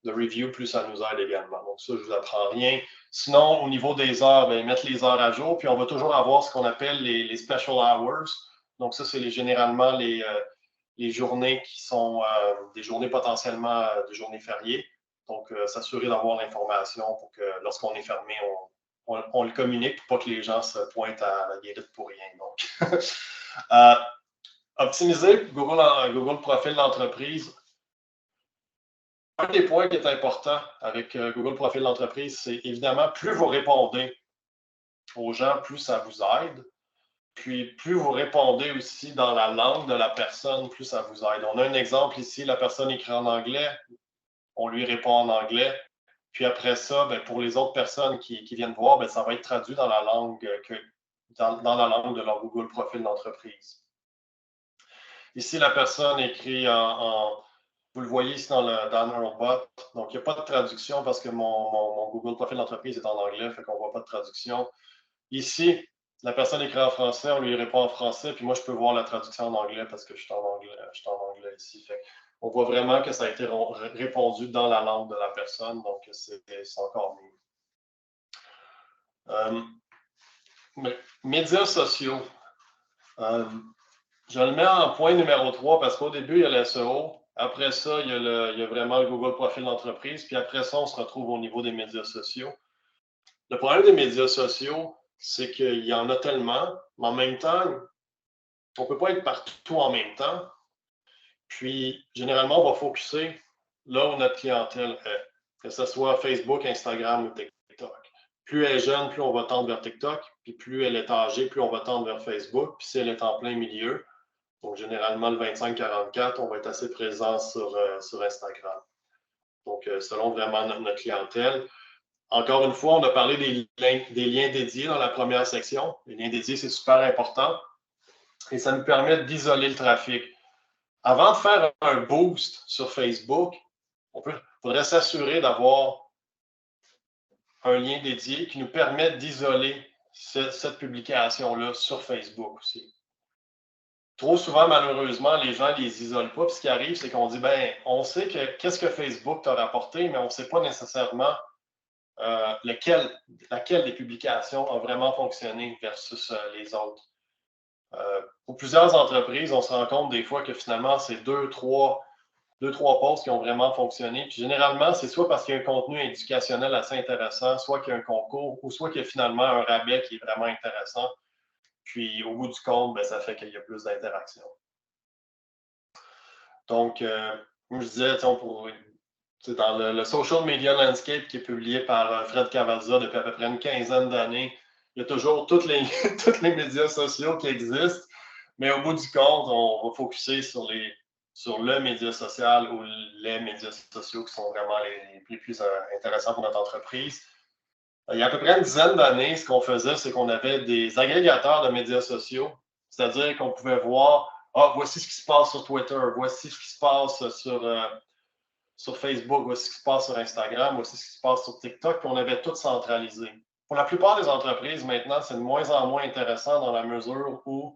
review, plus ça nous aide également. Donc ça, je ne vous apprends rien. Sinon, au niveau des heures, ben, mettre les heures à jour, puis on va toujours avoir ce qu'on appelle les special hours. Donc ça, c'est généralement les journées qui sont des journées potentiellement des journées fériées. Donc, s'assurer d'avoir l'information pour que lorsqu'on est fermé, on le communique pour pas que les gens se pointent à la guérite pour rien. Donc, optimiser Google Profil d'entreprise. Un des points qui est important avec Google Profil d'entreprise, c'est évidemment, plus vous répondez aux gens, plus ça vous aide. Puis, plus vous répondez aussi dans la langue de la personne, plus ça vous aide. On a un exemple ici, la personne écrit en anglais, on lui répond en anglais. Puis après ça, ben, pour les autres personnes qui viennent voir, ben, ça va être traduit dans la langue dans la langue de leur Google Profil d'entreprise. Ici, la personne écrit vous le voyez ici dans Hurlbot. Donc, il n'y a pas de traduction parce que mon Google Profil d'entreprise est en anglais, fait qu'on ne voit pas de traduction. Ici, la personne écrit en français, on lui répond en français, puis moi, je peux voir la traduction en anglais parce que je suis en anglais ici. Fait on voit vraiment que ça a été répondu dans la langue de la personne, donc c'est encore mieux. Médias sociaux. Je le mets en point numéro 3 parce qu'au début, il y a le SEO. Après ça, il y a vraiment le Google Profil d'entreprise. Puis après ça, on se retrouve au niveau des médias sociaux. Le problème des médias sociaux, c'est qu'il y en a tellement, mais en même temps, on ne peut pas être partout en même temps. Puis, généralement, on va focuser là où notre clientèle est, que ce soit Facebook, Instagram ou TikTok. Plus elle est jeune, plus on va tendre vers TikTok. Puis plus elle est âgée, plus on va tendre vers Facebook. Puis si elle est en plein milieu, donc, généralement, le 25-44, on va être assez présent sur Instagram. Donc, selon vraiment notre clientèle. Encore une fois, on a parlé des liens dédiés dans la première section. Les liens dédiés, c'est super important. Et ça nous permet d'isoler le trafic. Avant de faire un boost sur Facebook, il faudrait s'assurer d'avoir un lien dédié qui nous permet d'isoler cette publication-là sur Facebook aussi. Trop souvent, malheureusement, les gens ne les isolent pas. Puis ce qui arrive, c'est qu'on dit, ben, on sait qu'est-ce que Facebook t'a rapporté, mais on ne sait pas nécessairement laquelle des publications a vraiment fonctionné versus les autres. Pour plusieurs entreprises, on se rend compte des fois que finalement, c'est deux, trois posts qui ont vraiment fonctionné. Puis généralement, c'est soit parce qu'il y a un contenu éducationnel assez intéressant, soit qu'il y a un concours, ou soit qu'il y a finalement un rabais qui est vraiment intéressant. Puis, au bout du compte, ben, ça fait qu'il y a plus d'interaction. Donc, comme je disais, dans le Social Media Landscape qui est publié par Fred Cavazza depuis à peu près une quinzaine d'années, il y a toujours tous les médias sociaux qui existent, mais au bout du compte, on va focuser sur le média social ou les médias sociaux qui sont vraiment les plus intéressants pour notre entreprise. Il y a à peu près une dizaine d'années, ce qu'on faisait, c'est qu'on avait des agrégateurs de médias sociaux, c'est-à-dire qu'on pouvait voir, voici ce qui se passe sur Twitter, voici ce qui se passe sur Facebook, voici ce qui se passe sur Instagram, voici ce qui se passe sur TikTok, puis on avait tout centralisé. Pour la plupart des entreprises, maintenant, c'est de moins en moins intéressant dans la mesure où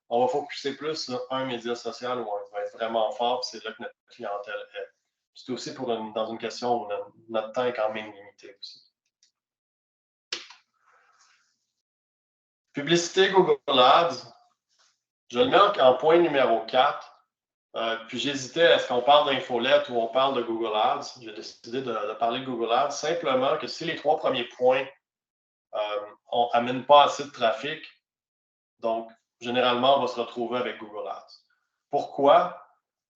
on va focuser plus sur un média social où on va être vraiment fort, c'est là que notre clientèle est. C'est aussi dans une question où notre temps est quand même limité aussi. Publicité Google Ads, je le mets en point numéro 4. Puis j'hésitais, est-ce qu'on parle d'infolette ou on parle de Google Ads? J'ai décidé de parler de Google Ads, simplement que si les 3 premiers points n'amènent pas assez de trafic, donc généralement, on va se retrouver avec Google Ads. Pourquoi?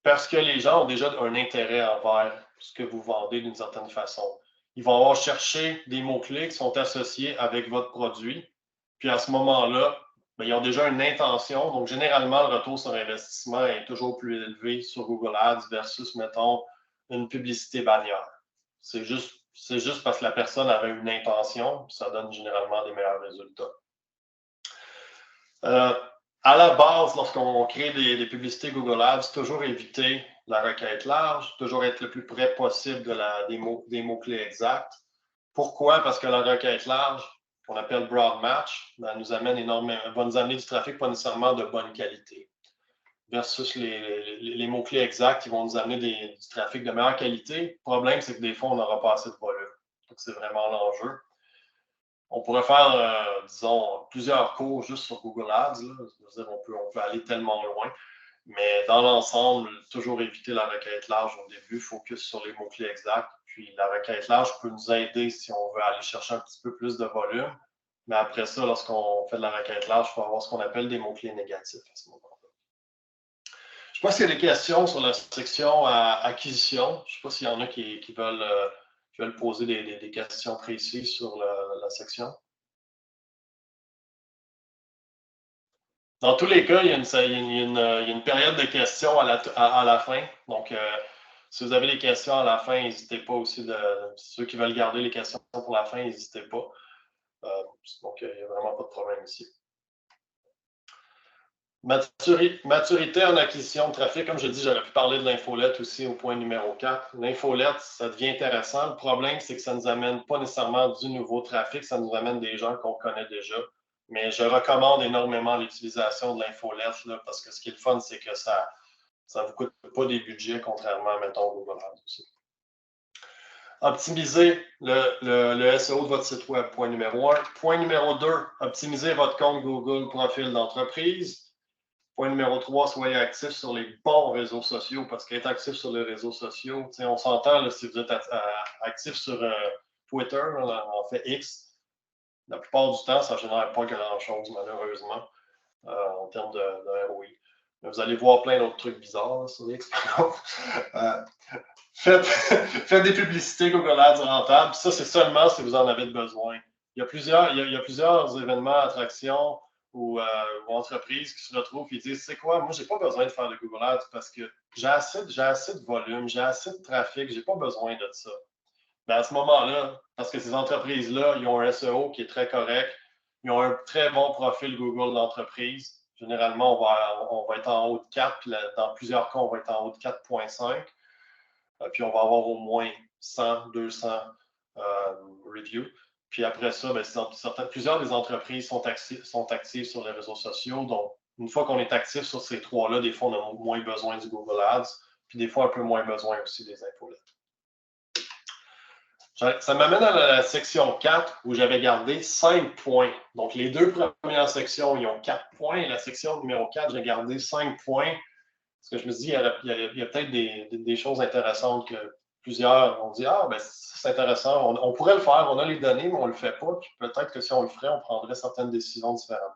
Parce que les gens ont déjà un intérêt envers ce que vous vendez d'une certaine façon. Ils vont avoir cherché des mots-clés qui sont associés avec votre produit. Puis à ce moment-là, ils ont déjà une intention. Donc, généralement, le retour sur investissement est toujours plus élevé sur Google Ads versus, mettons, une publicité bannière. C'est juste parce que la personne avait une intention, puis ça donne généralement des meilleurs résultats. À la base, lorsqu'on crée des publicités Google Ads, toujours éviter la requête large, toujours être le plus près possible des mots-clés exacts. Pourquoi? Parce que la requête large, qu'on appelle broad match, va nous amener du trafic pas nécessairement de bonne qualité. Versus les mots-clés exacts qui vont nous amener du trafic de meilleure qualité. Le problème, c'est que des fois, on n'aura pas assez de volume. Donc, c'est vraiment l'enjeu. On pourrait faire, disons, plusieurs cours juste sur Google Ads. Là. Je veux dire, on peut aller tellement loin. Mais dans l'ensemble, toujours éviter la requête large au début, focus sur les mots-clés exacts. Puis la requête large peut nous aider si on veut aller chercher un petit peu plus de volume. Mais après ça, lorsqu'on fait de la requête large, il faut avoir ce qu'on appelle des mots-clés négatifs à ce moment-là. Je ne sais pas s'il y a des questions sur la section acquisition. Je ne sais pas s'il y en a qui veulent poser des questions précises sur la section. Dans tous les cas, il y a une période de questions à la fin. Donc, si vous avez des questions à la fin, n'hésitez pas aussi. Ceux qui veulent garder les questions pour la fin, n'hésitez pas. Donc, il n'y a vraiment pas de problème ici. Maturité en acquisition de trafic. Comme je dis, j'aurais pu parler de l'infolette aussi au point numéro 4. L'infolette, ça devient intéressant. Le problème, c'est que ça ne nous amène pas nécessairement du nouveau trafic, ça nous amène des gens qu'on connaît déjà. Mais je recommande énormément l'utilisation de l'infolette parce que ce qui est le fun, c'est que ça ne vous coûte pas des budgets, contrairement à, mettons, Google Ads aussi. Optimiser le SEO de votre site web, point numéro 1. Point numéro 2, optimiser votre compte Google Profil d'entreprise. Point numéro 3, soyez actif sur les bons réseaux sociaux, parce qu'être actif sur les réseaux sociaux, on s'entend, si vous êtes actif sur Twitter, en fait X, la plupart du temps, ça ne génère pas grand-chose, malheureusement, en termes de ROI. Mais vous allez voir plein d'autres trucs bizarres sur X. Faites des publicités Google Ads rentables. Ça, c'est seulement si vous en avez besoin. Il y a plusieurs événements, attractions ou entreprises qui se retrouvent et disent, c'est quoi, moi, je n'ai pas besoin de faire de Google Ads parce que j'ai assez de volume, j'ai assez de trafic, je n'ai pas besoin de ça. Mais à ce moment-là, parce que ces entreprises-là, ils ont un SEO qui est très correct, ils ont un très bon profil Google d'entreprise. Généralement, on va être en haut de 4, puis dans plusieurs cas, on va être en haut de 4,5. Puis on va avoir au moins 100, 200 reviews. Puis après ça, plusieurs des entreprises sont actives sur les réseaux sociaux. Donc, une fois qu'on est actif sur ces trois-là, des fois, on a moins besoin du Google Ads, puis des fois, un peu moins besoin aussi des infolettes. Ça m'amène à la section 4 où j'avais gardé 5 points. Donc, les deux premières sections, ils ont 4 points. Et la section numéro 4, j'ai gardé 5 points. Parce que je me dis, il y a peut-être des choses intéressantes que plusieurs ont dit, ah, ben c'est intéressant, on pourrait le faire, on a les données, mais on ne le fait pas. Puis peut-être que si on le ferait, on prendrait certaines décisions différemment.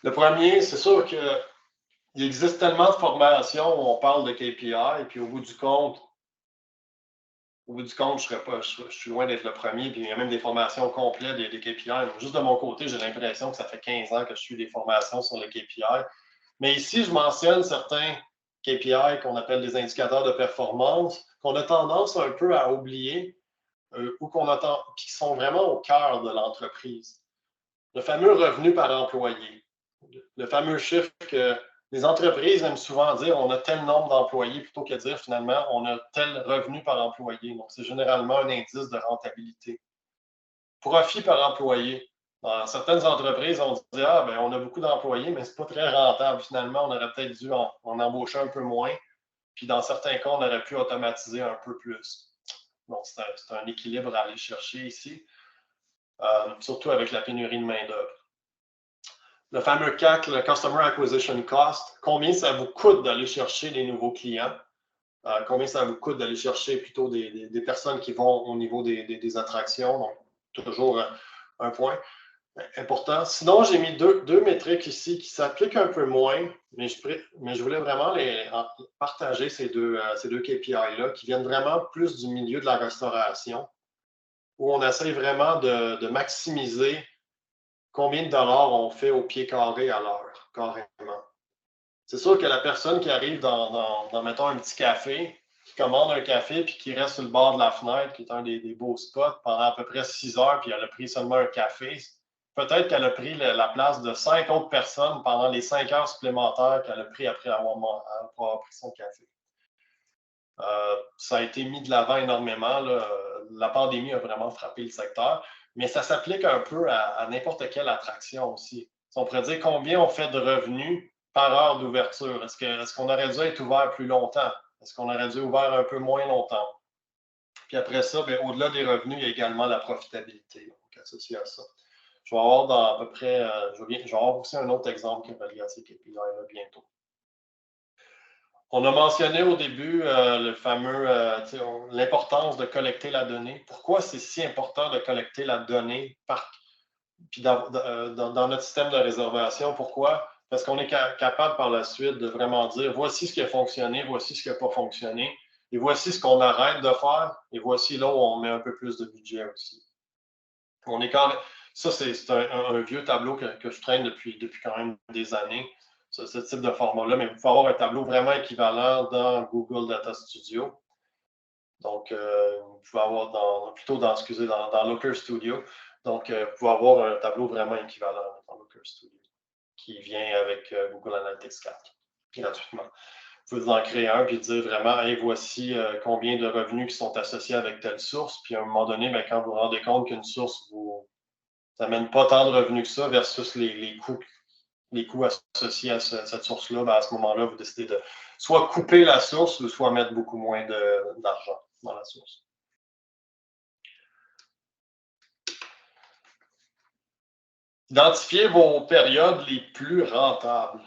Le premier, c'est sûr qu'il existe tellement de formations où on parle de KPI, et puis au bout du compte, je suis loin d'être le premier, puis il y a même des formations complètes des KPI. Juste de mon côté, j'ai l'impression que ça fait 15 ans que je suis des formations sur les KPI. Mais ici, je mentionne certains KPI qu'on appelle des indicateurs de performance, qu'on a tendance un peu à oublier ou qui sont vraiment au cœur de l'entreprise. Le fameux revenu par employé. Le fameux chiffre que les entreprises aiment souvent dire on a tel nombre d'employés plutôt que dire finalement on a tel revenu par employé. Donc, c'est généralement un indice de rentabilité. Profit par employé. Dans certaines entreprises, on dit ah, ben, on a beaucoup d'employés, mais ce n'est pas très rentable. Finalement, on aurait peut-être dû en embaucher un peu moins. Puis dans certains cas, on aurait pu automatiser un peu plus. Donc, c'est un équilibre à aller chercher ici, surtout avec la pénurie de main-d'œuvre. Le fameux CAC, le Customer Acquisition Cost, combien ça vous coûte d'aller chercher des nouveaux clients? Combien ça vous coûte d'aller chercher plutôt des personnes qui vont au niveau des attractions? Donc, toujours un point important. Sinon, j'ai mis deux métriques ici qui s'appliquent un peu moins, mais je voulais vraiment partager ces deux KPI-là qui viennent vraiment plus du milieu de la restauration, où on essaie vraiment de maximiser combien de dollars on fait au pied carré à l'heure, carrément. C'est sûr que la personne qui arrive dans mettons, un petit café, qui commande un café puis qui reste sur le bord de la fenêtre, qui est un des beaux spots, pendant à peu près 6 heures, puis elle a pris seulement un café, peut-être qu'elle a pris la place de 5 autres personnes pendant les 5 heures supplémentaires qu'elle a pris après avoir pris son café. Ça a été mis de l'avant énormément. Là. La pandémie a vraiment frappé le secteur, mais ça s'applique un peu à n'importe quelle attraction aussi. On pourrait dire combien on fait de revenus par heure d'ouverture. Est-ce qu'on aurait dû être ouvert plus longtemps? Est-ce qu'on aurait dû ouvert un peu moins longtemps? Puis après ça, au-delà des revenus, il y a également la profitabilité donc, associée à ça. Je vais avoir dans à peu près, je vais avoir aussi un autre exemple qui est relié à ces KPI-là bientôt. On a mentionné au début le fameux, l'importance de collecter la donnée. Pourquoi c'est si important de collecter la donnée puis dans notre système de réservation? Pourquoi? Parce qu'on est capable par la suite de vraiment dire voici ce qui a fonctionné, voici ce qui n'a pas fonctionné, et voici ce qu'on arrête de faire, et voici là où on met un peu plus de budget aussi. Ça, c'est un vieux tableau que je traîne depuis quand même des années. Ce type de format-là, mais vous pouvez avoir un tableau vraiment équivalent dans Google Data Studio. Donc, vous pouvez avoir dans Looker Studio. Donc, vous pouvez avoir un tableau vraiment équivalent dans Looker Studio qui vient avec Google Analytics 4 gratuitement. Vous pouvez en créer un puis dire vraiment, hey, voici combien de revenus qui sont associés avec telle source. Puis à un moment donné, quand vous vous rendez compte qu'une source vous n'amène pas tant de revenus que ça versus les coûts associés à cette source-là, à ce moment-là, vous décidez de soit couper la source ou soit mettre beaucoup moins d'argent dans la source. Identifiez vos périodes les plus rentables.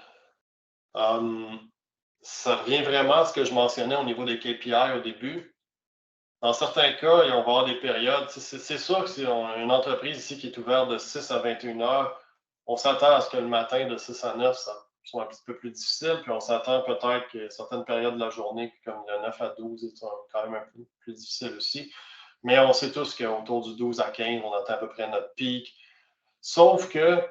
Ça revient vraiment à ce que je mentionnais au niveau des KPI au début. Dans certains cas, on va avoir des périodes. C'est sûr que si on a une entreprise ici qui est ouverte de 6 à 21 heures, on s'attend à ce que le matin de 6 à 9, ça soit un petit peu plus difficile. Puis on s'attend peut-être que certaines périodes de la journée, comme de 9 à 12, sont quand même un peu plus difficiles aussi. Mais on sait tous qu'autour du 12 à 15, on atteint à peu près notre pic. Sauf que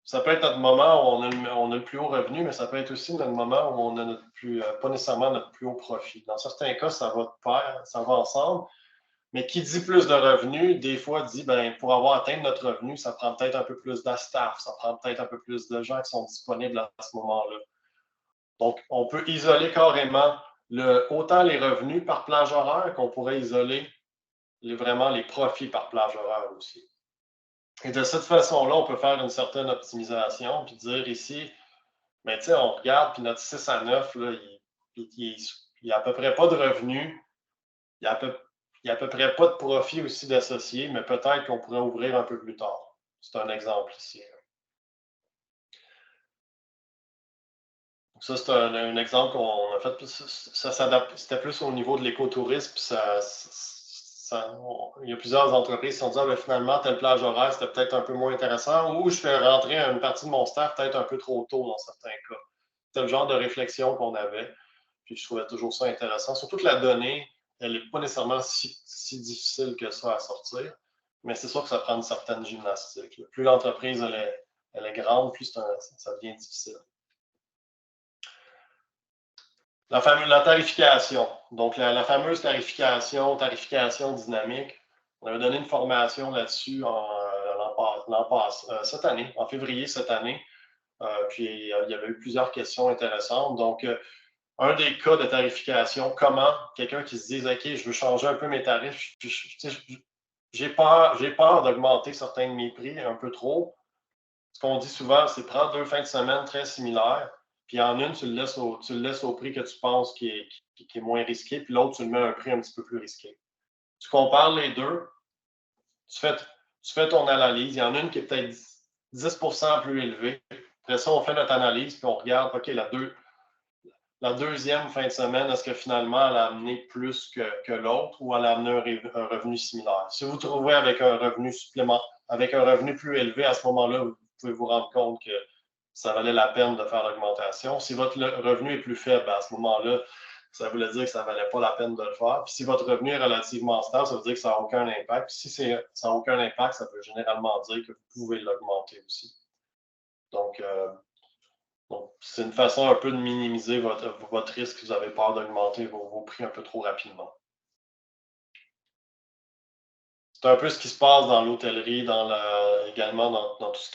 ça peut être notre moment où on a le plus haut revenu, mais ça peut être aussi notre moment où on a pas nécessairement notre plus haut profit. Dans certains cas, ça va de pair, ça va ensemble. Mais qui dit plus de revenus, des fois dit, pour avoir atteint notre revenu, ça prend peut-être un peu plus de staff, ça prend peut-être un peu plus de gens qui sont disponibles à ce moment-là. Donc, on peut isoler carrément autant les revenus par plage horaire qu'on pourrait isoler vraiment les profits par plage horaire aussi. Et de cette façon-là, on peut faire une certaine optimisation puis dire ici, on regarde, puis notre 6 à 9, là, il n'y a à peu près pas de revenus, il n'y a à peu près pas de profit aussi d'associé, mais peut-être qu'on pourrait ouvrir un peu plus tard. C'est un exemple ici. Ça, c'est un exemple qu'on a fait. C'était plus au niveau de l'écotourisme. Il y a plusieurs entreprises qui se sont dit finalement, telle plage horaire, c'était peut-être un peu moins intéressant, ou je fais rentrer une partie de mon staff peut-être un peu trop tôt dans certains cas. C'était le genre de réflexion qu'on avait. Puis je trouvais toujours ça intéressant. Surtout que la donnée, elle n'est pas nécessairement si difficile que ça à sortir, mais c'est sûr que ça prend une certaine gymnastique. Plus l'entreprise elle est grande, plus ça devient difficile. La tarification. Donc, la fameuse tarification dynamique. On avait donné une formation là-dessus cette année, en février cette année. Puis, il y avait eu plusieurs questions intéressantes. Donc, un des cas de tarification, comment quelqu'un qui se dit OK, je veux changer un peu mes tarifs, je j'ai peur d'augmenter certains de mes prix un peu trop. Ce qu'on dit souvent, c'est prendre 2 fins de semaine très similaires, puis en une, tu le laisses au prix que tu penses qui est moins risqué, puis l'autre, tu le mets à un prix un petit peu plus risqué. Tu compares les deux, tu fais ton analyse. Il y en a une qui est peut-être 10 plus élevée. Après ça, on fait notre analyse, puis on regarde, OK, la deuxième fin de semaine, est-ce que finalement elle a amené plus que l'autre ou elle a amené un revenu similaire? Si vous vous trouvez avec un revenu avec un revenu plus élevé, à ce moment-là, vous pouvez vous rendre compte que ça valait la peine de faire l'augmentation. Si votre revenu est plus faible, à ce moment-là, ça voulait dire que ça ne valait pas la peine de le faire. Puis si votre revenu est relativement stable, ça veut dire que ça n'a aucun impact. Puis si ça n'a aucun impact, ça peut généralement dire que vous pouvez l'augmenter aussi. Donc, c'est une façon un peu de minimiser votre risque si vous avez peur d'augmenter vos prix un peu trop rapidement. C'est un peu ce qui se passe dans l'hôtellerie, également dans tout ce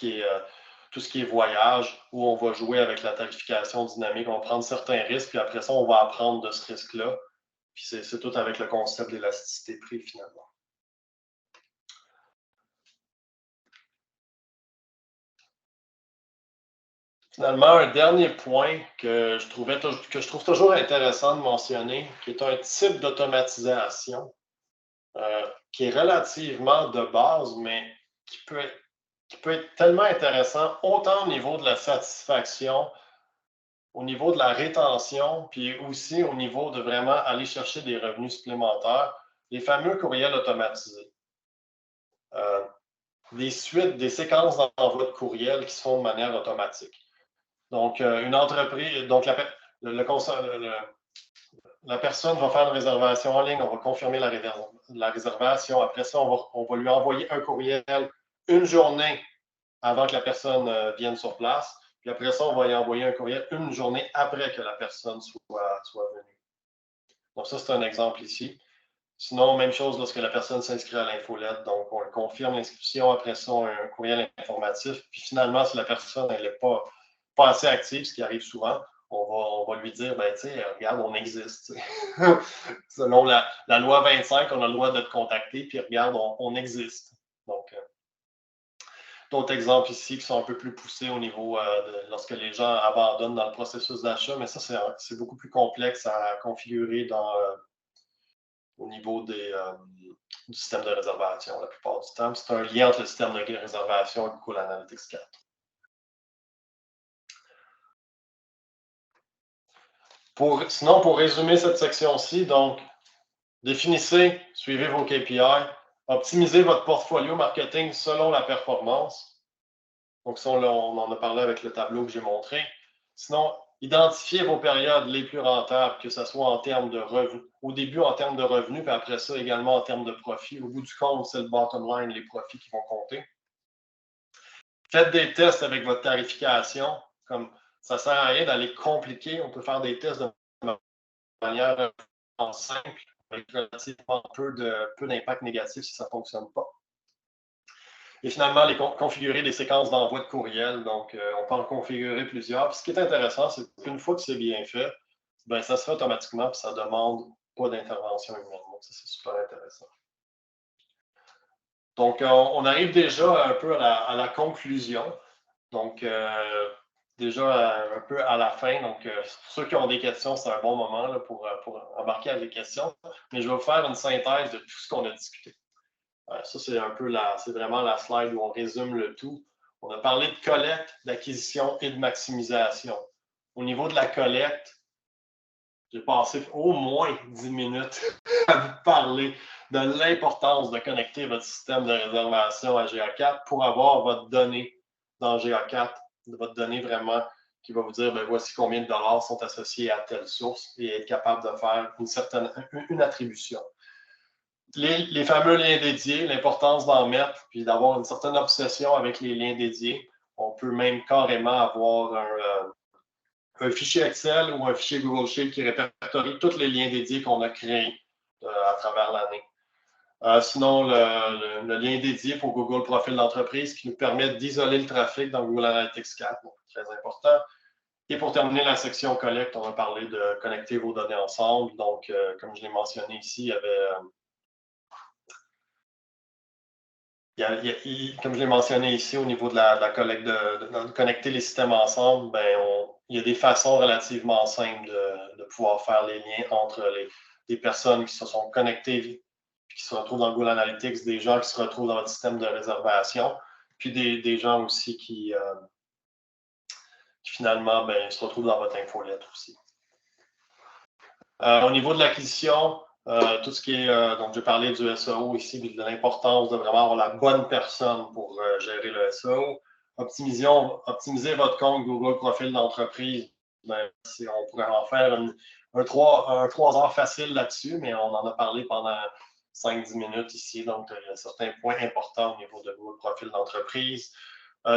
qui est voyage, où on va jouer avec la tarification dynamique. On va prendre certains risques, puis après ça, on va apprendre de ce risque-là. Puis c'est tout avec le concept d'élasticité prix, finalement. Finalement, un dernier point que je trouve toujours intéressant de mentionner, qui est un type d'automatisation qui est relativement de base, mais qui peut être tellement intéressant autant au niveau de la satisfaction, au niveau de la rétention, puis aussi au niveau de vraiment aller chercher des revenus supplémentaires, les fameux courriels automatisés. Des suites, des séquences d'envoi de courriels qui se font de manière automatique. Donc, une entreprise, donc la personne va faire une réservation en ligne, on va confirmer la réservation. Après ça, on va lui envoyer un courriel une journée avant que la personne vienne sur place. Puis après ça, on va lui envoyer un courriel une journée après que la personne soit venue. Donc, ça, c'est un exemple ici. Sinon, même chose lorsque la personne s'inscrit à l'infolette. Donc, on confirme l'inscription. Après ça, un courriel informatif. Puis finalement, si la personne n'est pas assez active, ce qui arrive souvent, on va lui dire, ben, tu sais, regarde, on existe. Selon la loi 25, on a le droit de te contacter, puis regarde, on existe. Donc, d'autres exemples ici qui sont un peu plus poussés au niveau de lorsque les gens abandonnent dans le processus d'achat, mais ça, c'est beaucoup plus complexe à configurer au niveau du système de réservation la plupart du temps. C'est un lien entre le système de réservation et Google Analytics 4. Sinon, pour résumer cette section-ci, donc, définissez, suivez vos KPI, optimisez votre portfolio marketing selon la performance. Donc, ça, on en a parlé avec le tableau que j'ai montré. Sinon, identifiez vos périodes les plus rentables, que ce soit en termes de revenus, au début en termes de revenus, puis après ça également en termes de profit. Au bout du compte, c'est le bottom line, les profits qui vont compter. Faites des tests avec votre tarification. Comme ça ne sert à rien d'aller compliquer. On peut faire des tests de manière simple, avec relativement peu d'impact négatif si ça ne fonctionne pas. Et finalement, configurer des séquences d'envoi de courriel. Donc, on peut en configurer plusieurs. Puis, ce qui est intéressant, c'est qu'une fois que c'est bien fait, ben, ça se fait automatiquement, puis ça ne demande pas d'intervention humaine. Donc, ça, c'est super intéressant. Donc, on arrive déjà un peu à la conclusion. Donc, déjà un peu à la fin. Donc, pour ceux qui ont des questions, c'est un bon moment là, pour embarquer avec les questions. Mais je vais vous faire une synthèse de tout ce qu'on a discuté. Ça, c'est vraiment la slide où on résume le tout. On a parlé de collecte, d'acquisition et de maximisation. Au niveau de la collecte, j'ai passé au moins 10 minutes à vous parler de l'importance de connecter votre système de réservation à GA4 pour avoir votre donnée dans GA4, votre donnée vraiment qui va vous dire, ben, voici combien de dollars sont associés à telle source et être capable de faire une attribution. Les fameux liens dédiés, l'importance d'en mettre, puis d'avoir une certaine obsession avec les liens dédiés. On peut même carrément avoir un fichier Excel ou un fichier Google Sheet qui répertorie tous les liens dédiés qu'on a créés à travers l'année. Sinon, le lien dédié pour Google Profil d'entreprise qui nous permet d'isoler le trafic dans Google Analytics 4, donc très important. Et pour terminer la section collecte, on va parler de connecter vos données ensemble. Donc, comme je l'ai mentionné ici, il y avait comme je l'ai mentionné ici, au niveau de la collecte de connecter les systèmes ensemble, il y a des façons relativement simples de pouvoir faire les liens entre des personnes qui se sont connectées, qui se retrouvent dans Google Analytics, des gens qui se retrouvent dans votre système de réservation, puis des gens aussi qui finalement se retrouvent dans votre infolettre aussi. Au niveau de l'acquisition, tout ce qui est, donc j'ai parlé du SEO ici, de l'importance de vraiment avoir la bonne personne pour gérer le SEO. Optimiser votre compte Google Profil d'entreprise. On pourrait en faire un 3 heures facile là-dessus, mais on en a parlé pendant 5-10 minutes ici. Donc, il y a certains points importants au niveau de Google Profil d'entreprise.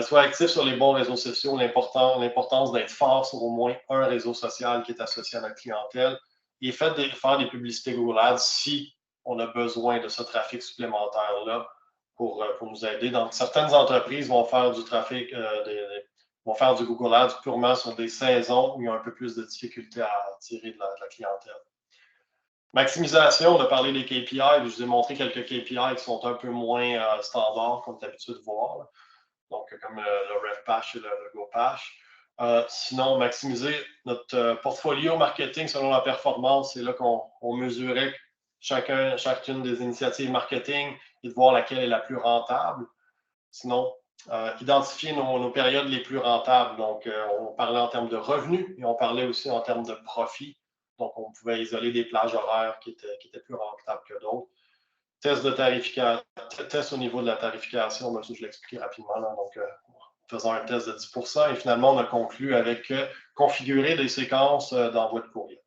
Soit actif sur les bons réseaux sociaux, l'importance d'être fort sur au moins un réseau social qui est associé à notre clientèle. Et faire des publicités Google Ads si on a besoin de ce trafic supplémentaire-là pour nous aider. Donc, certaines entreprises vont faire du trafic, vont faire du Google Ads purement sur des saisons où il y a un peu plus de difficultés à attirer de la clientèle. Maximisation, on a parlé des KPI, je vous ai montré quelques KPI qui sont un peu moins standards, comme tu as l'habitude de voir. Là. Donc, comme le RevPash et le GoPash. Sinon, maximiser notre portfolio marketing selon la performance. C'est là qu'on mesurait chacune des initiatives marketing et de voir laquelle est la plus rentable. Sinon, identifier nos périodes les plus rentables. Donc, on parlait en termes de revenus et on parlait aussi en termes de profit. Donc, on pouvait isoler des plages horaires qui étaient plus rentables que d'autres. Test de tarification, test au niveau de la tarification, je l'ai expliqué rapidement. Là, donc, faisant un test de 10%, et finalement, on a conclu avec configurer des séquences d'envoi de courriel.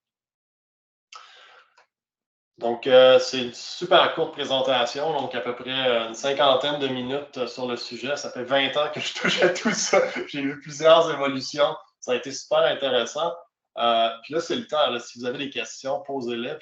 Donc, c'est une super courte présentation, donc à peu près une 50aine de minutes sur le sujet. Ça fait 20 ans que je touche à tout ça. J'ai eu plusieurs évolutions. Ça a été super intéressant. Puis là, c'est le temps. Là, si vous avez des questions, posez-les.